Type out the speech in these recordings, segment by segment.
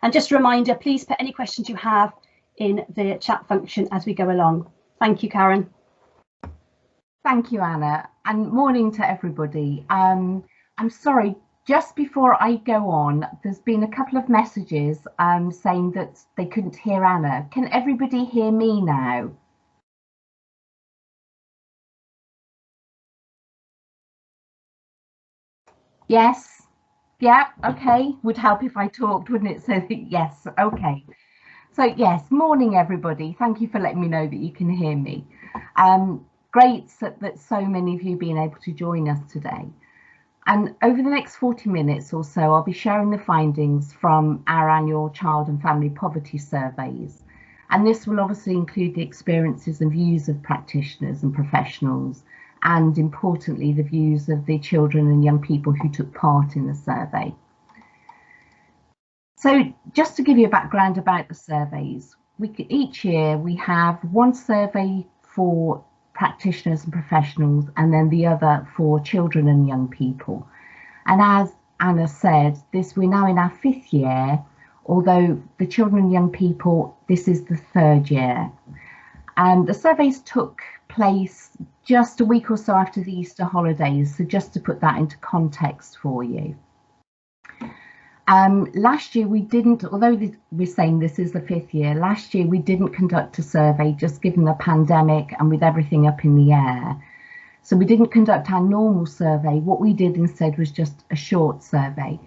And just a reminder, please put any questions you have in the chat function as we go along. Thank you, Karen. Thank you, Anna, and morning to everybody. I'm sorry, just before I go on, there's been a couple of messages saying that they couldn't hear Anna. Can everybody hear me now? Yes? Yeah, okay. Would help if I talked, wouldn't it? So yes, okay. So yes, morning everybody. Thank you for letting me know that you can hear me. Great that so many of you being able to join us today. And over the next 40 minutes or so, I'll be sharing the findings from our annual child and family poverty surveys. And this will obviously include the experiences and views of practitioners and professionals, and importantly, the views of the children and young people who took part in the survey. So just to give you a background about the surveys, each year we have one survey for practitioners and professionals, and then the other for children and young people. And as Anna said, we're now in our 5th year, although the children and young people, this is the 3rd year. And the surveys took place just a week or so after the Easter holidays, so just to put that into context for you. Last year we didn't, although we're saying this is the 5th year, last year we didn't conduct a survey just given the pandemic and with everything up in the air. So we didn't conduct our normal survey. What we did instead was just a short survey,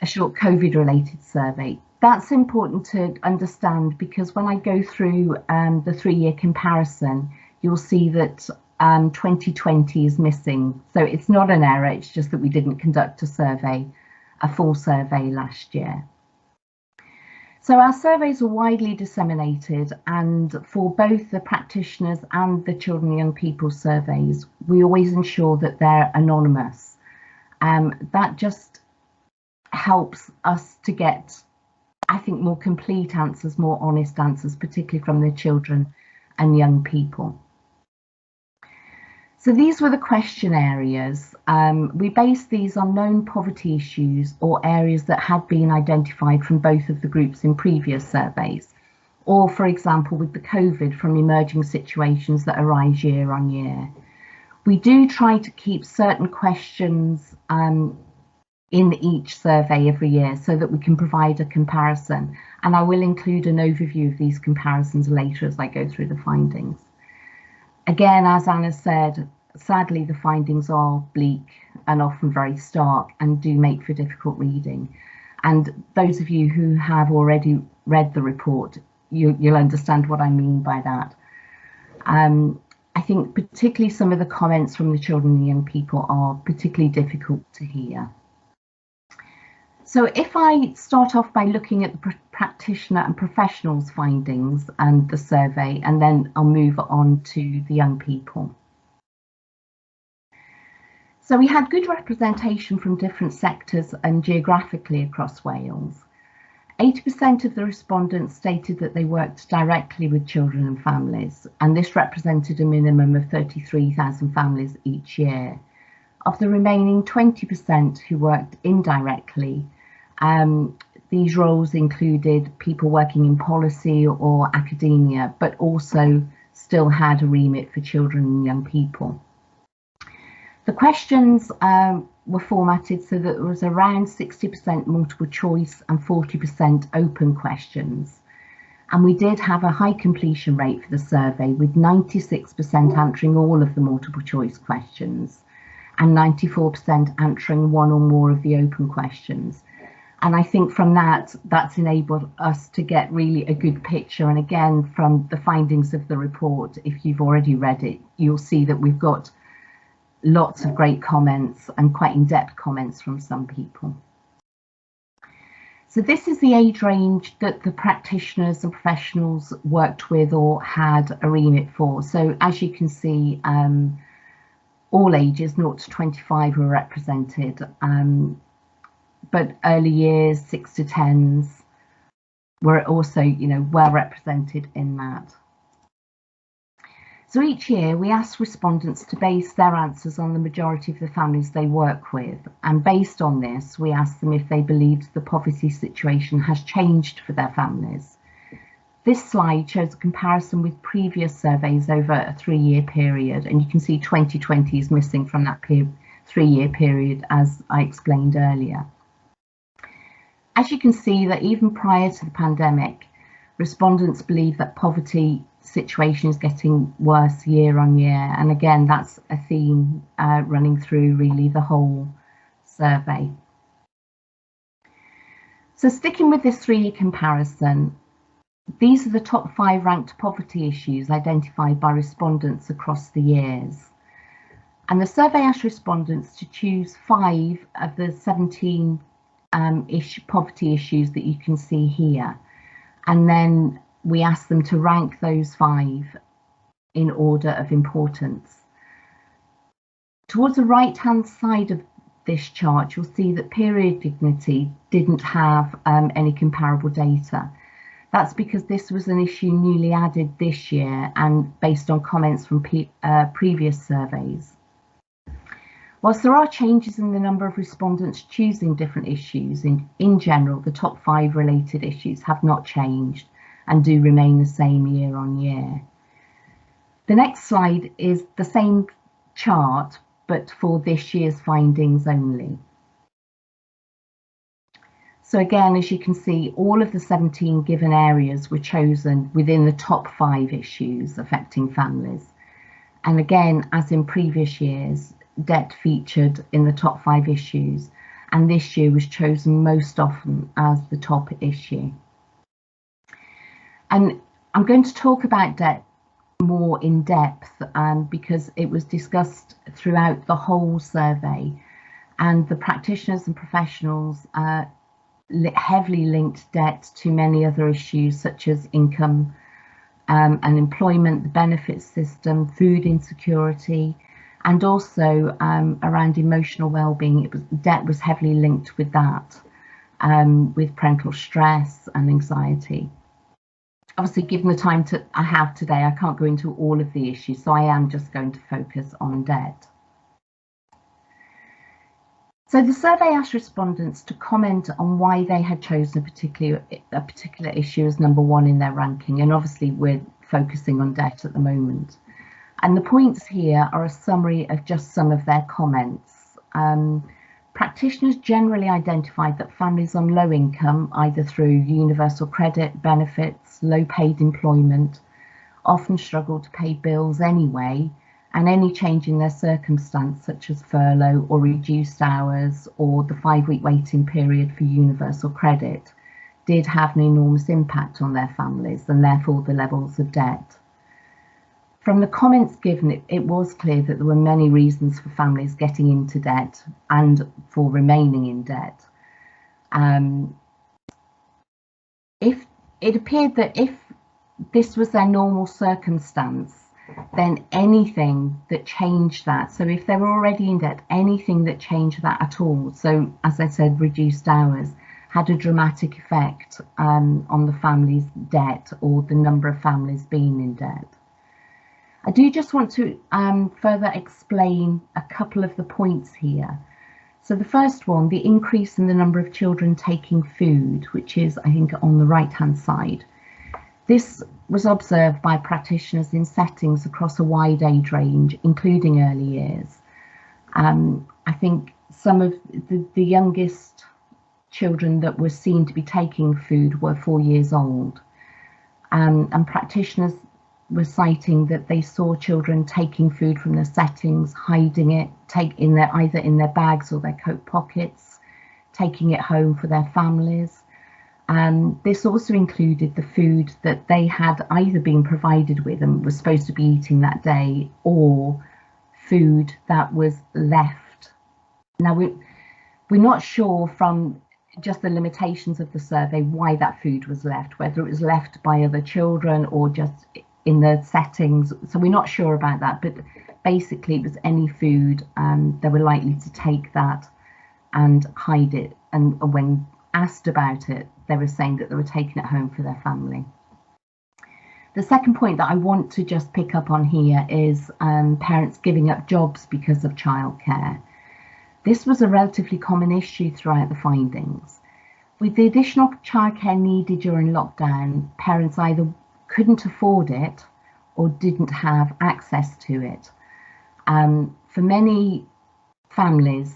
a short COVID related survey. That's important to understand because when I go through the 3-year comparison, you'll see that 2020 is missing. So it's not an error, it's just that we didn't conduct a full survey last year. So our surveys are widely disseminated, and for both the practitioners and the children and young people surveys, we always ensure that they're anonymous. That just helps us to get, I think, more complete answers, more honest answers, particularly from the children and young people. So these were the question areas. We based these on known poverty issues or areas that had been identified from both of the groups in previous surveys, or for example with the COVID, from emerging situations that arise year on year. We do try to keep certain questions in each survey every year so that we can provide a comparison, and I will include an overview of these comparisons later as I go through the findings. Again, as Anna said, sadly the findings are bleak and often very stark and do make for difficult reading. And those of you who have already read the report, you'll understand what I mean by that. I think particularly some of the comments from the children and young people are particularly difficult to hear. So if I start off by looking at the practitioner and professionals findings and the survey, and then I'll move on to the young people. So we had good representation from different sectors and geographically across Wales. 80% of the respondents stated that they worked directly with children and families, and this represented a minimum of 33,000 families each year. Of the remaining 20% who worked indirectly, these roles included people working in policy or academia, but also still had a remit for children and young people. The questions were formatted so that there was around 60% multiple choice and 40% open questions. And we did have a high completion rate for the survey, with 96% answering all of the multiple choice questions and 94% answering one or more of the open questions. And I think from that's enabled us to get really a good picture. And again, from the findings of the report, if you've already read it, you'll see that we've got lots of great comments and quite in-depth comments from some people. So this is the age range that the practitioners and professionals worked with or had a remit for. So as you can see, all ages 0 to 25 were represented. But early years, 6 to 10s, were also, well represented in that. So each year we ask respondents to base their answers on the majority of the families they work with, and based on this we ask them if they believe the poverty situation has changed for their families. This slide shows a comparison with previous surveys over a 3-year period, and you can see 2020 is missing from that 3-year period, as I explained earlier. As you can see that even prior to the pandemic, respondents believe that poverty situation is getting worse year on year, and again that's a theme running through really the whole survey. So sticking with this 3-year comparison, these are the top 5 ranked poverty issues identified by respondents across the years. And the survey asked respondents to choose 5 of the 17 poverty issues that you can see here. And then we asked them to rank those 5 in order of importance. Towards the right-hand side of this chart, you'll see that period dignity didn't have any comparable data. That's because this was an issue newly added this year and based on comments from previous surveys. Whilst there are changes in the number of respondents choosing different issues, in general, the top 5 related issues have not changed and do remain the same year on year. The next slide is the same chart, but for this year's findings only. So again, as you can see, all of the 17 given areas were chosen within the top 5 issues affecting families. And again, as in previous years, debt featured in the top 5 issues, and this year was chosen most often as the top issue. And I'm going to talk about debt more in depth because it was discussed throughout the whole survey, and the practitioners and professionals heavily linked debt to many other issues such as income and employment, the benefits system, food insecurity, and also around emotional well-being. Debt was heavily linked with that, with parental stress and anxiety. Obviously, given the time I have today, I can't go into all of the issues, so I am just going to focus on debt. So the survey asked respondents to comment on why they had chosen a particular issue as number 1 in their ranking, and obviously we're focusing on debt at the moment. And the points here are a summary of just some of their comments. Practitioners generally identified that families on low income, either through universal credit, benefits, low paid employment, often struggle to pay bills anyway, and any change in their circumstance, such as furlough or reduced hours or the 5-week waiting period for universal credit, did have an enormous impact on their families and therefore the levels of debt. From the comments given, it was clear that there were many reasons for families getting into debt and for remaining in debt. If it appeared that if this was their normal circumstance, then anything that changed that, so if they were already in debt, anything that changed that at all, so as I said, reduced hours, had a dramatic effect on the family's debt or the number of families being in debt. I do just want to further explain a couple of the points here. So the first one, the increase in the number of children taking food, which is, I think, on the right-hand side. This was observed by practitioners in settings across a wide age range, including early years. I think some of the youngest children that were seen to be taking food were 4 years old. And practitioners were citing that they saw children taking food from their settings, hiding it, either in their bags or their coat pockets, taking it home for their families. This also included the food that they had either been provided with and were supposed to be eating that day, or food that was left. Now, we're not sure from just the limitations of the survey why that food was left, whether it was left by other children or just in the settings. So we're not sure about that, but basically it was any food. They were likely to take that and hide it, and when asked about it, they were saying that they were taking it home for their family. The second point that I want to just pick up on here is parents giving up jobs because of childcare. This was a relatively common issue throughout the findings. With the additional childcare needed during lockdown, parents either couldn't afford it or didn't have access to it. For many families,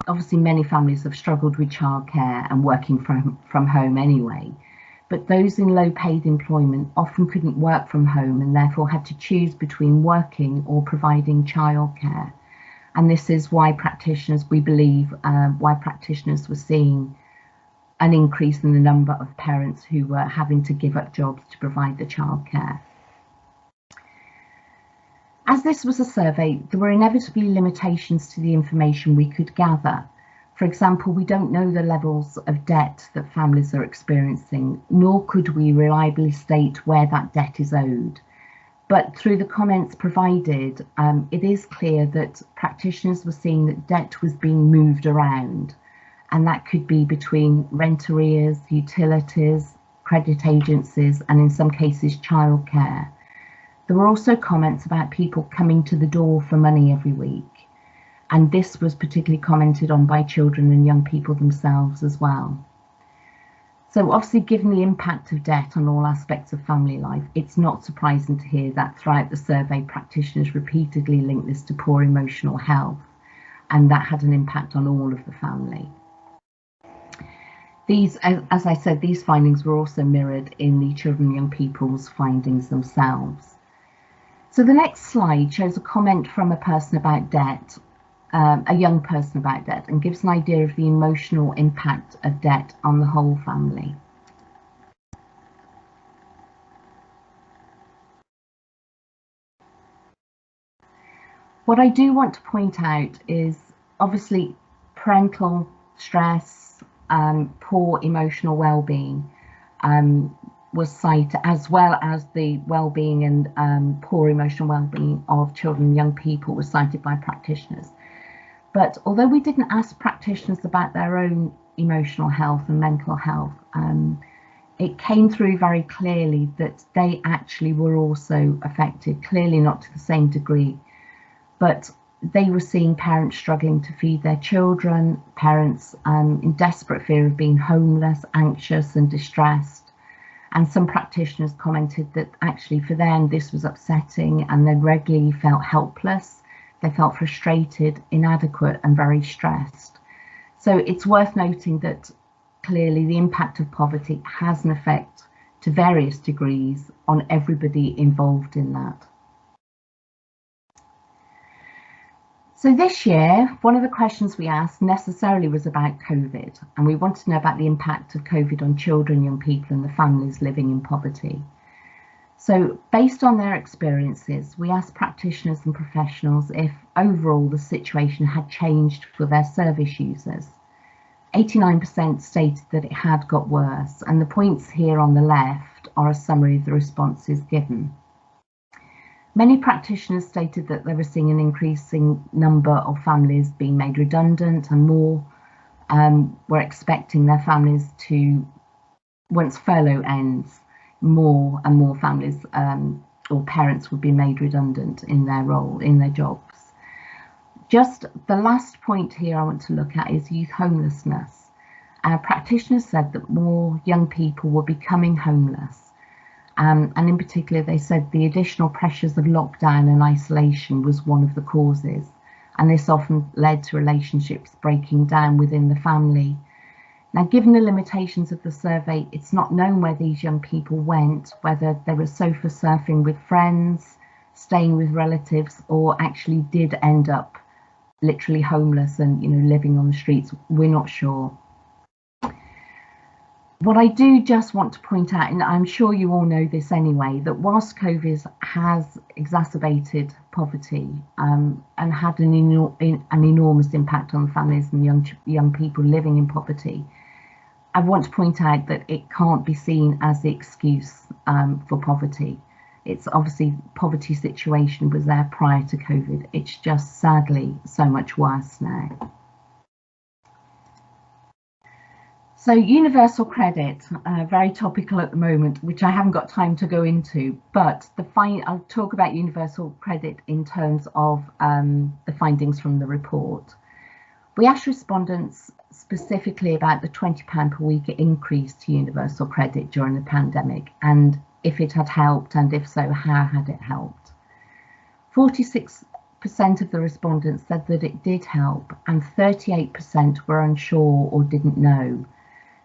obviously many families have struggled with childcare and working from home anyway, but those in low paid employment often couldn't work from home and therefore had to choose between working or providing childcare. And this is why we believe, why practitioners were seeing an increase in the number of parents who were having to give up jobs to provide the childcare. As this was a survey, there were inevitably limitations to the information we could gather. For example, we don't know the levels of debt that families are experiencing, nor could we reliably state where that debt is owed. But through the comments provided, it is clear that practitioners were seeing that debt was being moved around, and that could be between rent arrears, utilities, credit agencies, and in some cases childcare. There were also comments about people coming to the door for money every week, and this was particularly commented on by children and young people themselves as well. So obviously, given the impact of debt on all aspects of family life, it's not surprising to hear that throughout the survey, practitioners repeatedly linked this to poor emotional health, and that had an impact on all of the family. These, as I said, these findings were also mirrored in the children and young people's findings themselves. So the next slide shows a comment from a person about debt, a young person about debt, and gives an idea of the emotional impact of debt on the whole family. What I do want to point out is obviously parental stress, poor emotional well-being was cited, as well as the well-being and poor emotional well-being of children and young people was cited by practitioners. But although we didn't ask practitioners about their own emotional health and mental health, it came through very clearly that they actually were also affected, clearly not to the same degree, but they were seeing parents struggling to feed their children, parents in desperate fear of being homeless, anxious and distressed. And some practitioners commented that actually for them this was upsetting, and they regularly felt helpless. They felt frustrated, inadequate and very stressed. So it's worth noting that clearly the impact of poverty has an effect to various degrees on everybody involved in that. So this year, one of the questions we asked necessarily was about COVID, and we wanted to know about the impact of COVID on children, young people and the families living in poverty. So based on their experiences, we asked practitioners and professionals if overall the situation had changed for their service users. 89% stated that it had got worse, and the points here on the left are a summary of the responses given. Many practitioners stated that they were seeing an increasing number of families being made redundant, and more were expecting their families to, once furlough ends, more and more families or parents would be made redundant in their role, in their jobs. Just the last point here I want to look at is youth homelessness. Practitioners said that more young people were becoming homeless. And in particular, they said the additional pressures of lockdown and isolation was one of the causes. And this often led to relationships breaking down within the family. Now, given the limitations of the survey, it's not known where these young people went, whether they were sofa surfing with friends, staying with relatives, or actually did end up literally homeless and, living on the streets. We're not sure. What I do just want to point out, and I'm sure you all know this anyway, that whilst COVID has exacerbated poverty and had an enormous impact on families and young people living in poverty, I want to point out that it can't be seen as the excuse for poverty. It's obviously poverty situation was there prior to COVID. It's just sadly so much worse now. So universal credit, very topical at the moment, which I haven't got time to go into, but I'll talk about universal credit in terms of the findings from the report. We asked respondents specifically about the £20 per week increase to universal credit during the pandemic, and if it had helped, and if so, how had it helped? 46% of the respondents said that it did help, and 38% were unsure or didn't know.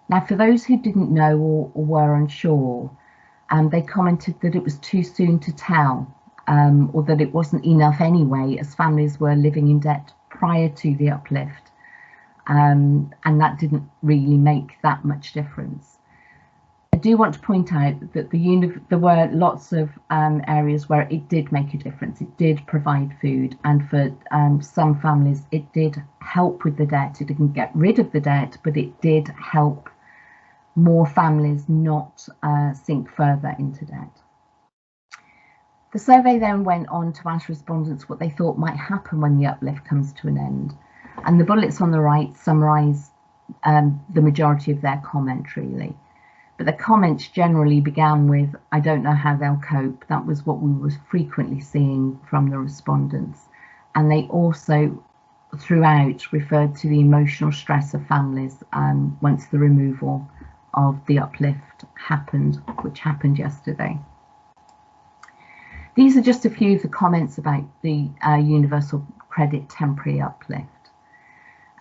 Now, for those who didn't know or were unsure, they commented that it was too soon to tell, or that it wasn't enough anyway, as families were living in debt prior to the uplift, and that didn't really make that much difference. I do want to point out that there were lots of areas where it did make a difference. It did provide food, and for some families it did help with the debt. It didn't get rid of the debt, but it did help more families not sink further into debt. The survey then went on to ask respondents what they thought might happen when the uplift comes to an end, and the bullets on the right summarise the majority of their comment really. But the comments generally began with, "I don't know how they'll cope." That was what we were frequently seeing from the respondents, and they also throughout referred to the emotional stress of families once the removal of the uplift happened, which happened yesterday. These are just a few of the comments about the universal credit temporary uplift.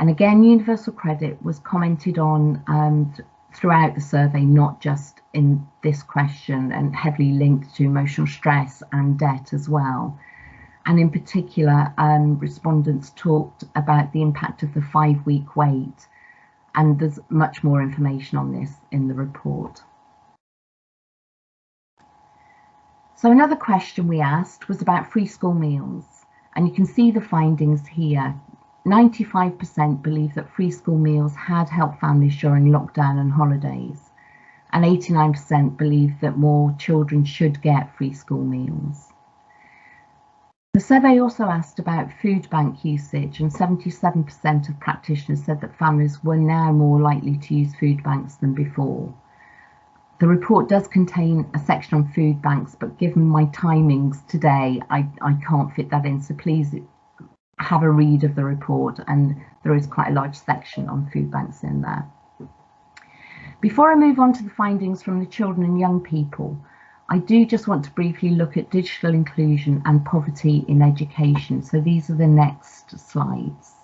And again, universal credit was commented on throughout the survey, not just in this question, and heavily linked to emotional stress and debt as well. And in particular, respondents talked about the impact of the 5-week wait, and there's much more information on this in the report. So another question we asked was about free school meals, and you can see the findings here. 95% believe that free school meals had helped families during lockdown and holidays, and 89% believe that more children should get free school meals. The survey also asked about food bank usage, and 77% of practitioners said that families were now more likely to use food banks than before. The report does contain a section on food banks, but given my timings today, I can't fit that in, so please have a read of the report, and there is quite a large section on food banks in there. Before I move on to the findings from the children and young people, I do just want to briefly look at digital inclusion and poverty in education. So these are the next slides.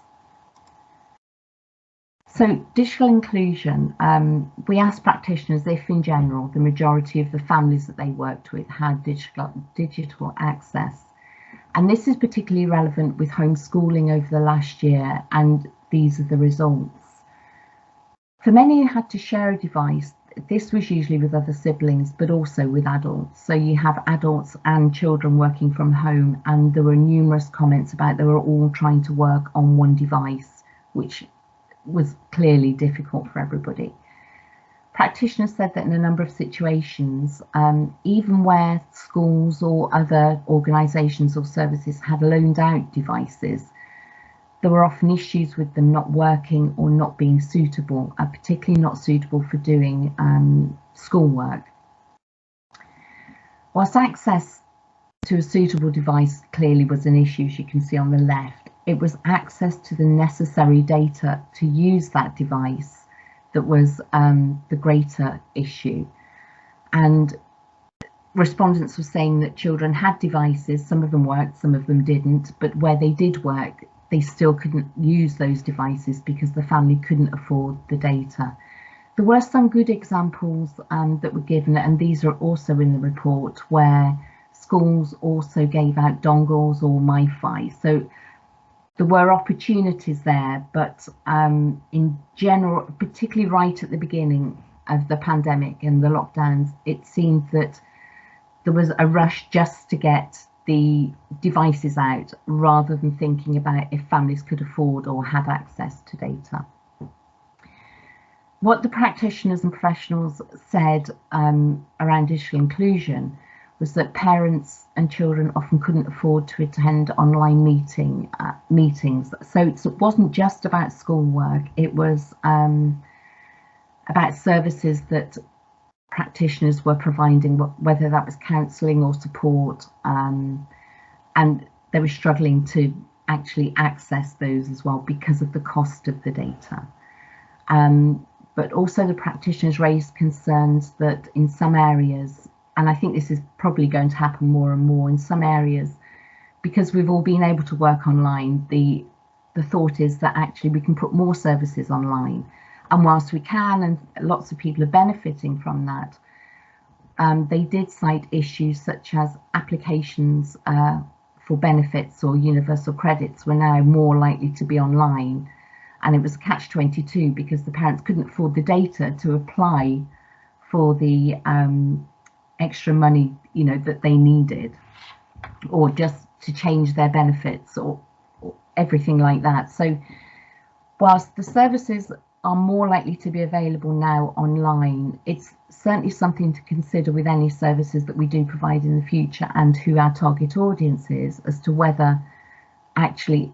So digital inclusion, we asked practitioners if in general the majority of the families that they worked with had digital access. And this is particularly relevant with homeschooling over the last year, and these are the results. For many who had to share a device, this was usually with other siblings, but also with adults. So you have adults and children working from home, and there were numerous comments about they were all trying to work on one device, which was clearly difficult for everybody. Practitioners said that in a number of situations, even where schools or other organisations or services had loaned out devices, there were often issues with them not working or not being suitable, particularly not suitable for doing schoolwork. Whilst access to a suitable device clearly was an issue, as you can see on the left, it was access to the necessary data to use that device that was the greater issue. And respondents were saying that children had devices, some of them worked, some of them didn't, but where they did work, they still couldn't use those devices because the family couldn't afford the data. There were some good examples that were given, and these are also in the report, where schools also gave out dongles or MiFi. So there were opportunities there, but in general, particularly right at the beginning of the pandemic and the lockdowns, it seemed that there was a rush just to get the devices out rather than thinking about if families could afford or had access to data. What the practitioners and professionals said around digital inclusion was that parents and children often couldn't afford to attend online meetings. So it wasn't just about schoolwork, it was about services that practitioners were providing, whether that was counselling or support, and they were struggling to actually access those as well because of the cost of the data. But also the practitioners raised concerns that in some areas, and I think this is probably going to happen more and more in some areas, because we've all been able to work online, the thought is that actually we can put more services online. And whilst we can, and lots of people are benefiting from that, they did cite issues such as applications for benefits or universal credits were now more likely to be online. And it was a catch-22 because the parents couldn't afford the data to apply for the extra money, you know, that they needed, or just to change their benefits or everything like that. So whilst the services are more likely to be available now online, it's certainly something to consider with any services that we do provide in the future and who our target audience is, as to whether actually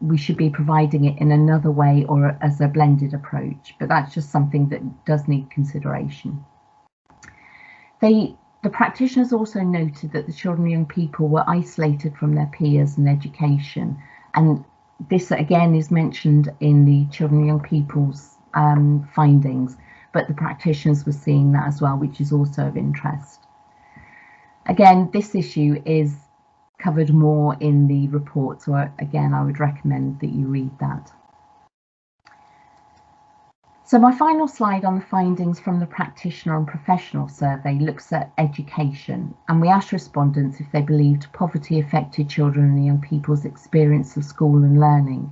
we should be providing it in another way or as a blended approach. But that's just something that does need consideration. The practitioners also noted that the children and young people were isolated from their peers and education, and this again is mentioned in the children and young people's findings, but the practitioners were seeing that as well, which is also of interest. Again, this issue is covered more in the report, so again I would recommend that you read that. So my final slide on the findings from the practitioner and professional survey looks at education, and we asked respondents if they believed poverty affected children and young people's experience of school and learning.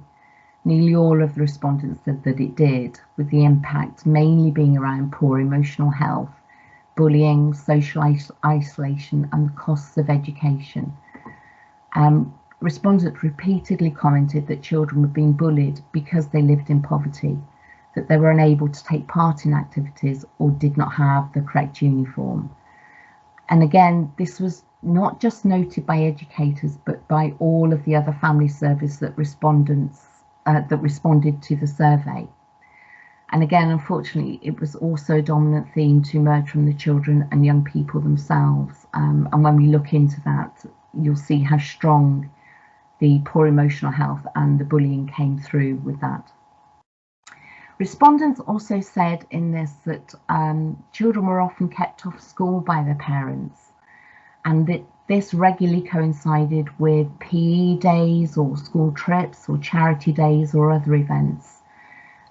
Nearly all of the respondents said that it did, with the impact mainly being around poor emotional health, bullying, social isolation and the costs of education. Respondents repeatedly commented that children were being bullied because they lived in poverty, that they were unable to take part in activities or did not have the correct uniform. And again, this was not just noted by educators, but by all of the other family service that responded to the survey. And again, unfortunately, it was also a dominant theme to emerge from the children and young people themselves. And when we look into that, you'll see how strong the poor emotional health and the bullying came through with that. Respondents also said in this that children were often kept off school by their parents, and that this regularly coincided with PE days or school trips or charity days or other events.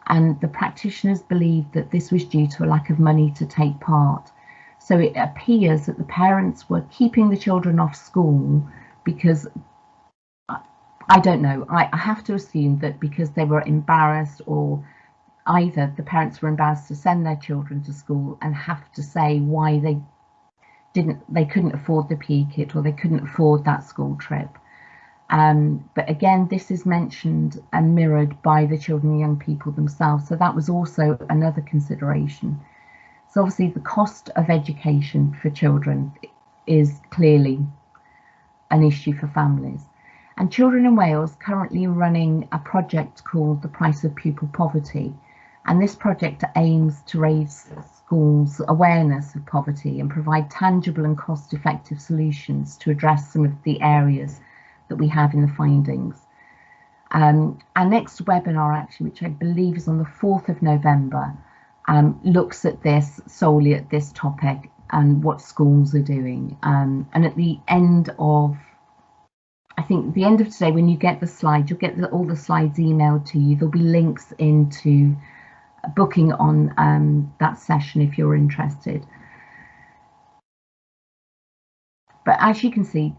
And the practitioners believed that this was due to a lack of money to take part. So it appears that the parents were keeping the children off school because, I don't know, I have to assume that because they were embarrassed, or either the parents were embarrassed to send their children to school and have to say why they couldn't afford the PE kit or they couldn't afford that school trip. But again, this is mentioned and mirrored by the children and young people themselves. So that was also another consideration. So obviously the cost of education for children is clearly an issue for families. And Children in Wales currently running a project called The Price of Pupil Poverty. And this project aims to raise schools' awareness of poverty and provide tangible and cost-effective solutions to address some of the areas that we have in the findings. Our next webinar, actually, which I believe is on the 4th of November, looks at this, solely at this topic and what schools are doing. And at the end of, I think the end of today, when you get the slides, you'll get all the slides emailed to you. There'll be links into booking on that session if you're interested. But as you can see,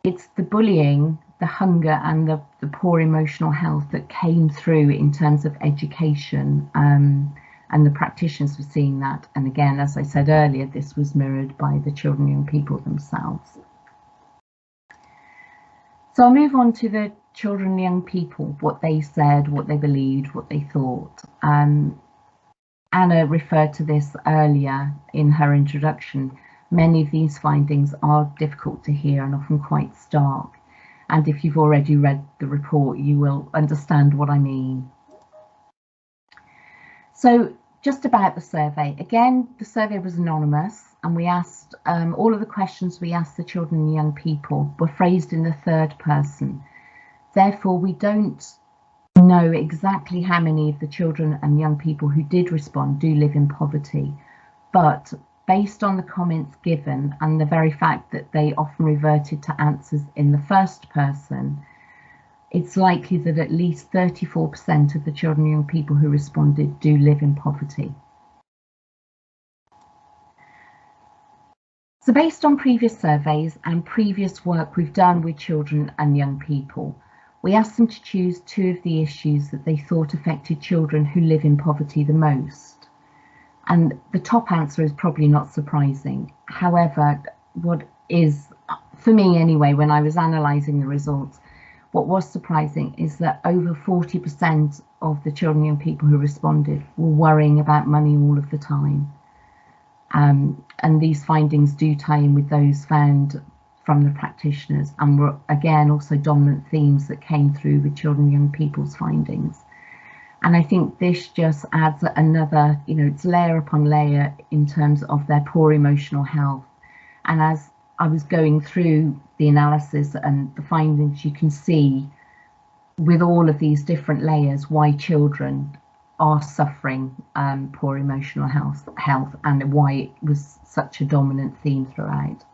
it's the bullying, the hunger and the poor emotional health that came through in terms of education, and the practitioners were seeing that. And again, as I said earlier, this was mirrored by the children and young people themselves. So I'll move on to the children and young people, what they said, what they believed, what they thought. Anna referred to this earlier in her introduction. Many of these findings are difficult to hear and often quite stark. And if you've already read the report, you will understand what I mean. So just about the survey. Again, the survey was anonymous, and we asked all of the questions we asked the children and young people were phrased in the third person. Therefore, we don't know exactly how many of the children and young people who did respond do live in poverty, but based on the comments given and the very fact that they often reverted to answers in the first person, it's likely that at least 34% of the children and young people who responded do live in poverty. So based on previous surveys and previous work we've done with children and young people, we asked them to choose 2 of the issues that they thought affected children who live in poverty the most. And the top answer is probably not surprising. However, what is, for me anyway, when I was analysing the results, what was surprising is that over 40% of the children and young people who responded were worrying about money all of the time. And these findings do tie in with those found from the practitioners, and were again also dominant themes that came through with children and young people's findings. And I think this just adds another, it's layer upon layer in terms of their poor emotional health. And as I was going through the analysis and the findings, you can see with all of these different layers why children are suffering poor emotional health and why it was such a dominant theme throughout.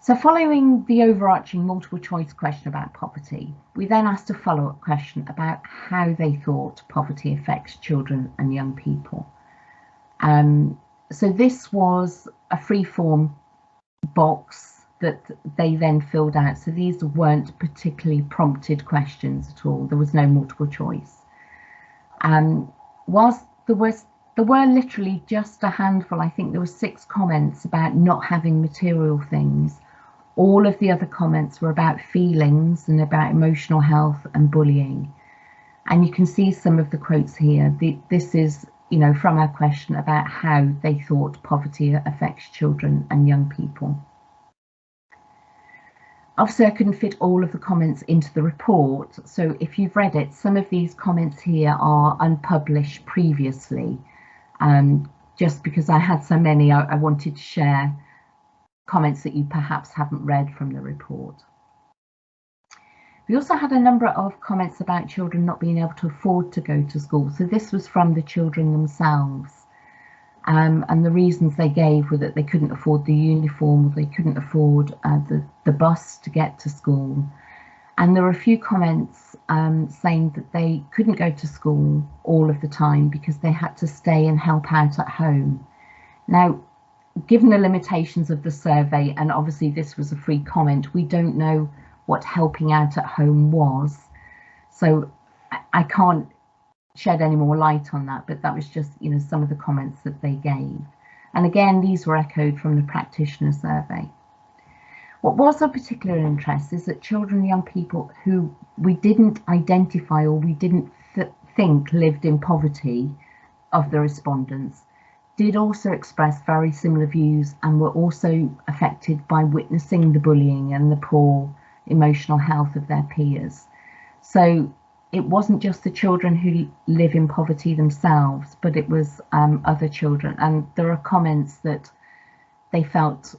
So following the overarching multiple choice question about poverty, we then asked a follow-up question about how they thought poverty affects children and young people. So this was a free-form box that they then filled out. So these weren't particularly prompted questions at all. There was no multiple choice. Whilst there were literally just a handful, I think there were 6 comments about not having material things. All of the other comments were about feelings and about emotional health and bullying. And you can see some of the quotes here. This is, from our question about how they thought poverty affects children and young people. Obviously, I couldn't fit all of the comments into the report. So if you've read it, some of these comments here are unpublished previously. Just because I had so many, I wanted to share comments that you perhaps haven't read from the report. We also had a number of comments about children not being able to afford to go to school. So this was from the children themselves. And the reasons they gave were that they couldn't afford the uniform, or they couldn't afford the bus to get to school. And there were a few comments saying that they couldn't go to school all of the time because they had to stay and help out at home. Now, given the limitations of the survey, and obviously this was a free comment, we don't know what helping out at home was. So I can't shed any more light on that, but that was just, some of the comments that they gave. And again, these were echoed from the practitioner survey. What was of particular interest is that children and young people who we didn't identify or we didn't think lived in poverty of the respondents did also express very similar views and were also affected by witnessing the bullying and the poor emotional health of their peers. So it wasn't just the children who live in poverty themselves, but it was other children. And there are comments that they felt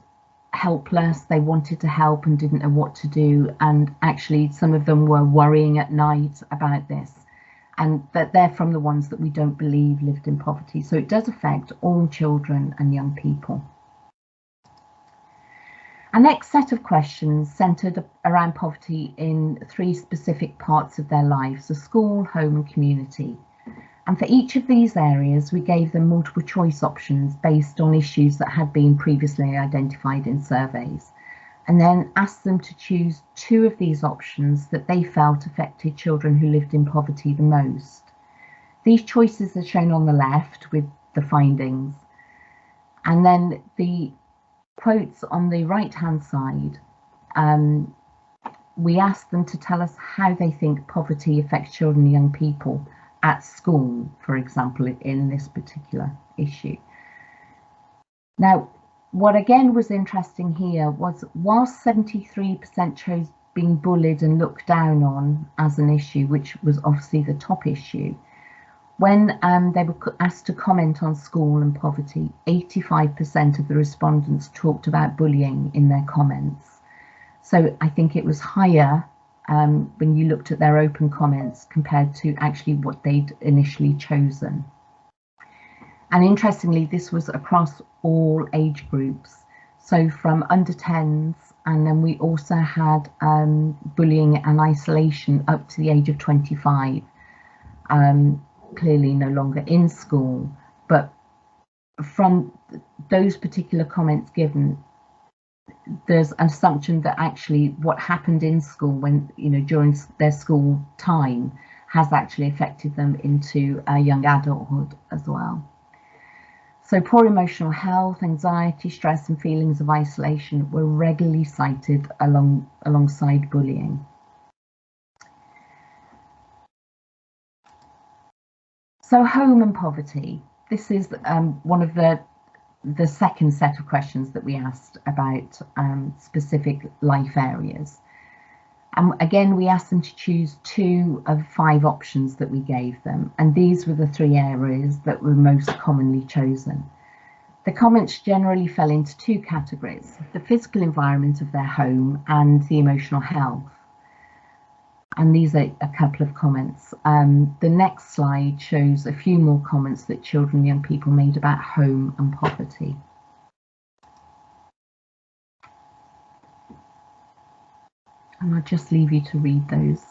helpless, they wanted to help and didn't know what to do. And actually some of them were worrying at night about this. And that they're from the ones that we don't believe lived in poverty. So it does affect all children and young people. Our next set of questions centred around poverty in 3 specific parts of their lives: the school, home and community. And for each of these areas, we gave them multiple choice options based on issues that had been previously identified in surveys, and then asked them to choose 2 of these options that they felt affected children who lived in poverty the most. These choices are shown on the left with the findings, and then the quotes on the right-hand side, we asked them to tell us how they think poverty affects children and young people at school, for example, in this particular issue. Now, what again was interesting here was whilst 73% chose being bullied and looked down on as an issue, which was obviously the top issue. When they were asked to comment on school and poverty, 85% of the respondents talked about bullying in their comments. So I think it was higher when you looked at their open comments compared to actually what they'd initially chosen. And interestingly, this was across all age groups. So from under 10s, and then we also had bullying and isolation up to the age of 25. Clearly no longer in school, but from those particular comments given, there's an assumption that actually what happened in school when, during their school time has actually affected them into young adulthood as well. So poor emotional health, anxiety, stress and feelings of isolation were regularly cited alongside bullying. So home and poverty, this is one of the second set of questions that we asked about specific life areas. And again, we asked them to choose 2 of 5 options that we gave them. And these were the 3 areas that were most commonly chosen. The comments generally fell into 2 categories: the physical environment of their home and the emotional health. And these are a couple of comments. The next slide shows a few more comments that children and young people made about home and poverty. And I'll just leave you to read those.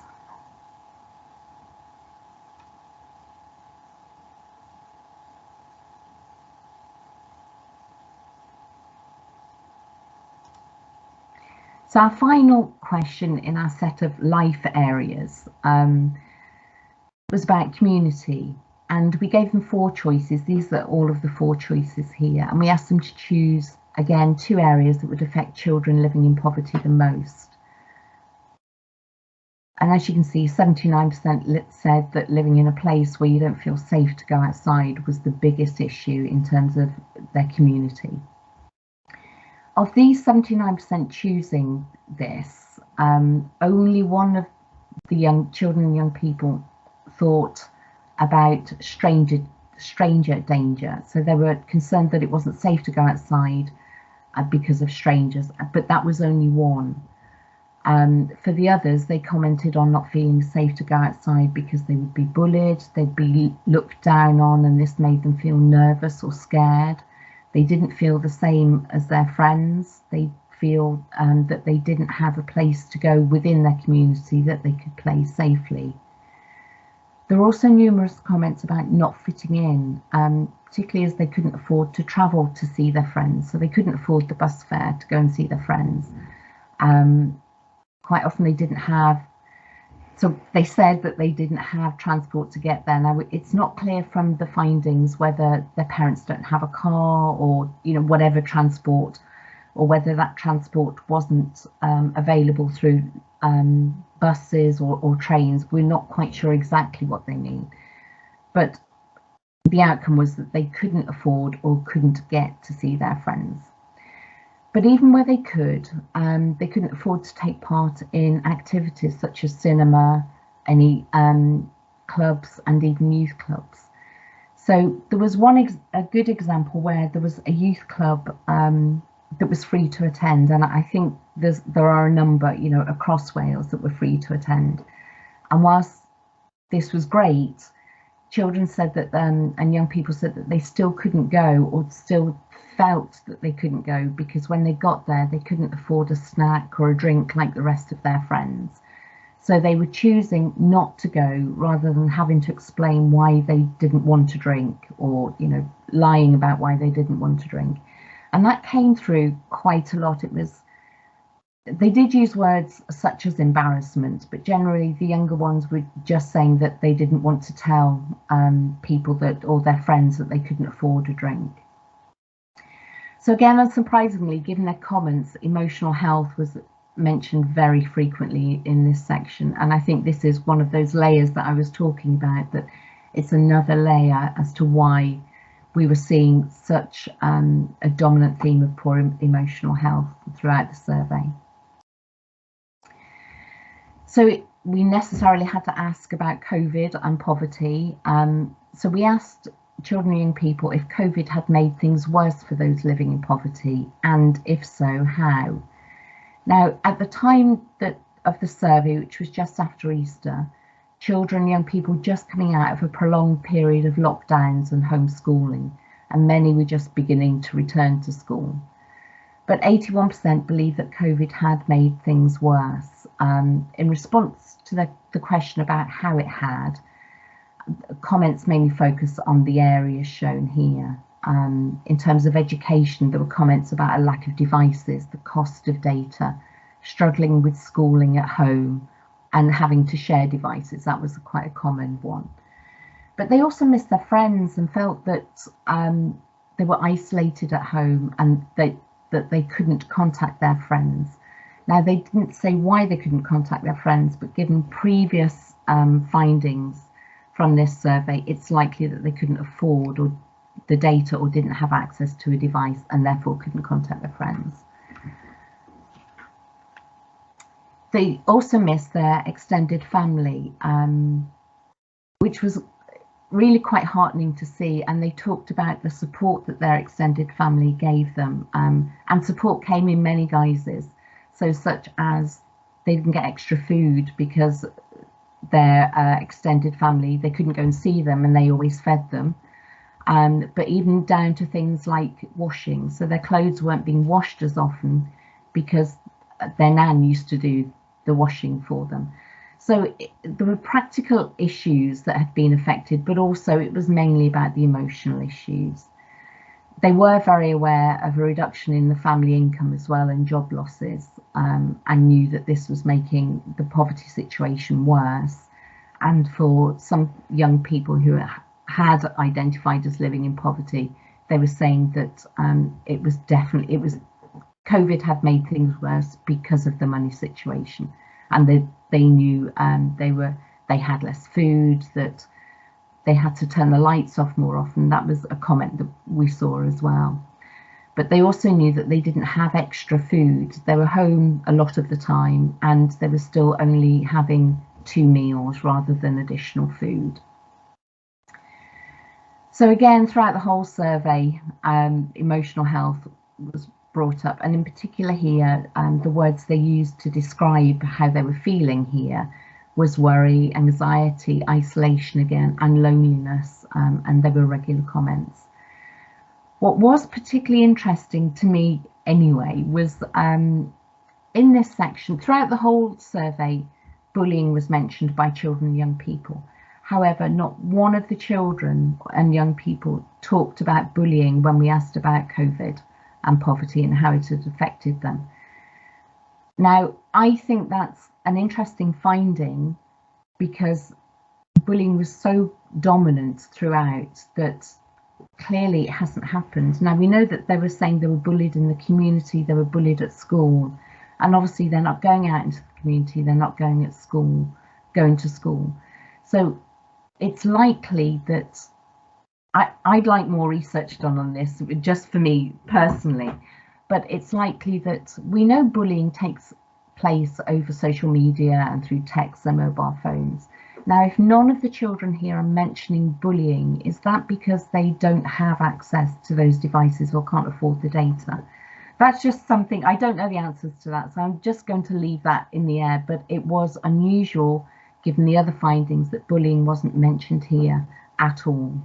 So our final question in our set of life areas was about community, and we gave them 4 choices. These are all of the 4 choices here, and we asked them to choose, again, 2 areas that would affect children living in poverty the most. And as you can see, 79% said that living in a place where you don't feel safe to go outside was the biggest issue in terms of their community. Of these 79% choosing this, only one of the young children and young people thought about stranger danger. So they were concerned that it wasn't safe to go outside because of strangers, but that was only one. For the others, they commented on not feeling safe to go outside because they would be bullied, they'd be looked down on, and this made them feel nervous or scared. They didn't feel the same as their friends. They feel that they didn't have a place to go within their community that they could play safely. There were also numerous comments about not fitting in, particularly as they couldn't afford to travel to see their friends. So they couldn't afford the bus fare to go and see their friends. Quite often they didn't have, so they said that they didn't have transport to get there. Now, it's not clear from the findings whether their parents don't have a car or, whatever transport, or whether that transport wasn't available through buses or trains. We're not quite sure exactly what they mean. But the outcome was that they couldn't afford or couldn't get to see their friends. But even where they couldn't afford to take part in activities such as cinema, any clubs, and even youth clubs. So there was a good example where there was a youth club that was free to attend, and I think there are a number, across Wales that were free to attend. And whilst this was great, children said that, and young people said that they still couldn't go, or still felt that they couldn't go, because when they got there, they couldn't afford a snack or a drink like the rest of their friends. So they were choosing not to go rather than having to explain why they didn't want to drink, or, lying about why they didn't want to drink. And that came through quite a lot. They did use words such as embarrassment, but generally the younger ones were just saying that they didn't want to tell people or their friends that they couldn't afford a drink. So again, unsurprisingly, given their comments, emotional health was mentioned very frequently in this section. And I think this is one of those layers that I was talking about, that it's another layer as to why we were seeing such a dominant theme of poor emotional health throughout the survey. So we necessarily had to ask about COVID and poverty. So we asked children and young people if COVID had made things worse for those living in poverty, and if so, how. Now, at the time of the survey, which was just after Easter, children and young people just coming out of a prolonged period of lockdowns and homeschooling, and many were just beginning to return to school. But 81% believe that COVID had made things worse. In response to the question about how it had, comments mainly focus on the areas shown here. In terms of education, there were comments about a lack of devices, the cost of data, struggling with schooling at home, and having to share devices. That was quite a common one. But they also missed their friends and felt that they were isolated at home and that they couldn't contact their friends. Now, they didn't say why they couldn't contact their friends, but given previous findings from this survey, it's likely that they couldn't afford the data or didn't have access to a device and therefore couldn't contact their friends. They also missed their extended family, which was really quite heartening to see, and they talked about the support that their extended family gave them, and support came in many guises. So such as they didn't get extra food because their extended family, they couldn't go and see them and they always fed them, but even down to things like washing. So their clothes weren't being washed as often because their nan used to do the washing for them. So there were practical issues that had been affected, but also it was mainly about the emotional issues. They were very aware of a reduction in the family income as well and job losses, and knew that this was making the poverty situation worse. And for some young people who had identified as living in poverty, they were saying that COVID had made things worse because of the money situation, and they knew they had less food, that they had to turn the lights off more often. That was a comment that we saw as well. But they also knew that they didn't have extra food. They were home a lot of the time and they were still only having 2 meals rather than additional food. So again, throughout the whole survey, emotional health was brought up, and in particular here, the words they used to describe how they were feeling here was worry, anxiety, isolation again, and loneliness, and there were regular comments. What was particularly interesting to me anyway was in this section, throughout the whole survey, bullying was mentioned by children and young people. However, not one of the children and young people talked about bullying when we asked about COVID and poverty and how it had affected them. Now, I think that's an interesting finding because bullying was so dominant throughout that clearly it hasn't happened. Now, we know that they were saying they were bullied in the community, they were bullied at school, and obviously they're not going out into the community, they're not going to school. So it's likely that I'd like more research done on this, just for me personally, but it's likely that we know bullying takes place over social media and through texts and mobile phones. Now, if none of the children here are mentioning bullying, is that because they don't have access to those devices or can't afford the data? That's just something, I don't know the answers to that, so I'm just going to leave that in the air, but it was unusual given the other findings that bullying wasn't mentioned here at all.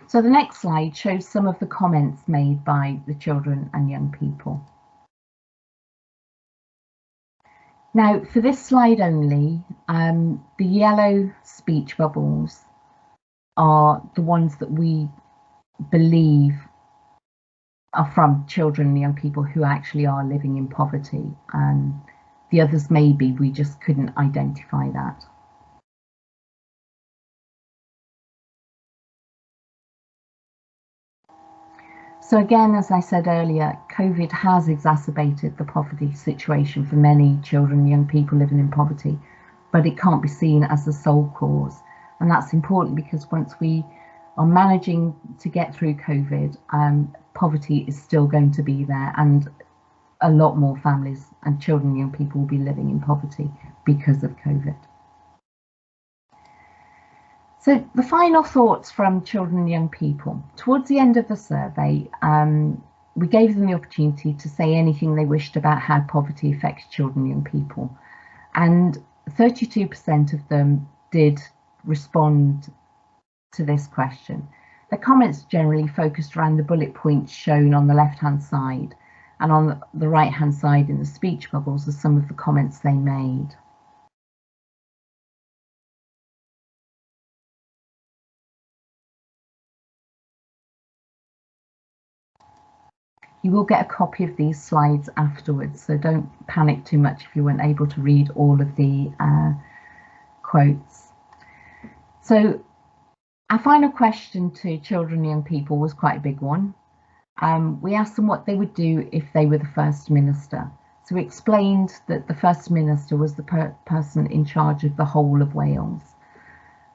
So the next slide shows some of the comments made by the children and young people. Now, for this slide only, the yellow speech bubbles are the ones that we believe are from children and young people who actually are living in poverty. The others maybe, we just couldn't identify that. So again, as I said earlier, COVID has exacerbated the poverty situation for many children and young people living in poverty, but it can't be seen as the sole cause. And that's important because once we are managing to get through COVID, poverty is still going to be there. And a lot more families and children and young people will be living in poverty because of COVID. So the final thoughts from children and young people. Towards the end of the survey, we gave them the opportunity to say anything they wished about how poverty affects children and young people. And 32% of them did respond to this question. The comments generally focused around the bullet points shown on the left-hand side, and on the right-hand side in the speech bubbles are some of the comments they made. You will get a copy of these slides afterwards, so don't panic too much if you weren't able to read all of the quotes. So our final question to children and young people was quite a big one. We asked them what they would do if they were the First Minister. So we explained that the First Minister was the person in charge of the whole of Wales.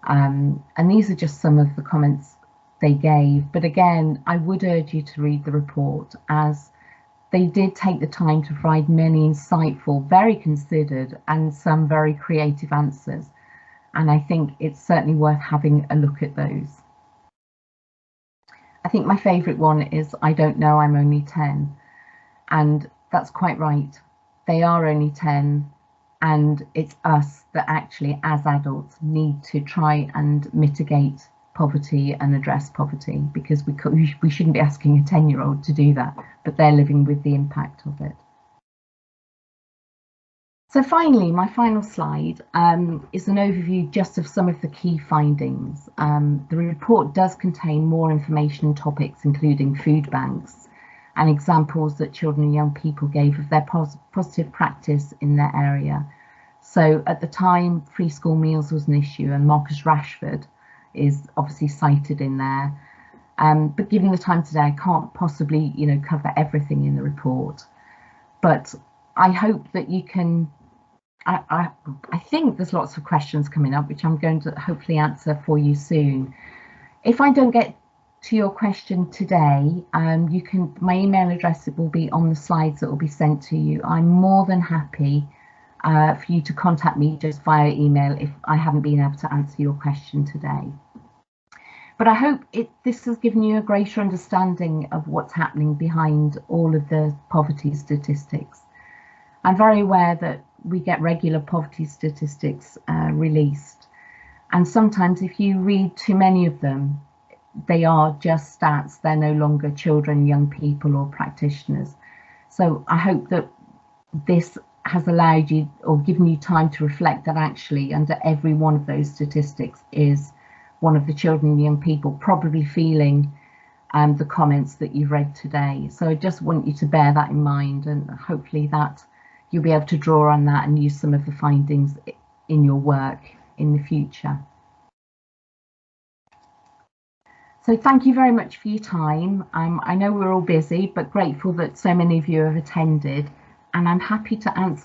And these are just some of the comments they gave. But again, I would urge you to read the report, as they did take the time to provide many insightful, very considered and some very creative answers. And I think it's certainly worth having a look at those. I think my favourite one is, I don't know, I'm only 10. And that's quite right. They are only 10. And it's us that actually, as adults, need to try and mitigate poverty and address poverty, because we shouldn't be asking a 10-year-old to do that, but they're living with the impact of it. So finally, my final slide is an overview just of some of the key findings. The report does contain more information and topics, including food banks and examples that children and young people gave of their positive practice in their area. So at the time, free school meals was an issue, and Marcus Rashford is obviously cited in there. But given the time today, I can't possibly, cover everything in the report. But I hope that you can. I think there's lots of questions coming up, which I'm going to hopefully answer for you soon. If I don't get to your question today, my email address will be on the slides that will be sent to you. I'm more than happy for you to contact me just via email if I haven't been able to answer your question today. But I hope this has given you a greater understanding of what's happening behind all of the poverty statistics. I'm very aware that we get regular poverty statistics released, and sometimes if you read too many of them, they are just stats. They're no longer children, young people or practitioners. So I hope that this has allowed you or given you time to reflect that actually under every one of those statistics is one of the children and young people probably feeling the comments that you've read today. So I just want you to bear that in mind, and hopefully that you'll be able to draw on that and use some of the findings in your work in the future. So thank you very much for your time. I know we're all busy, but grateful that so many of you have attended, and I'm happy to answer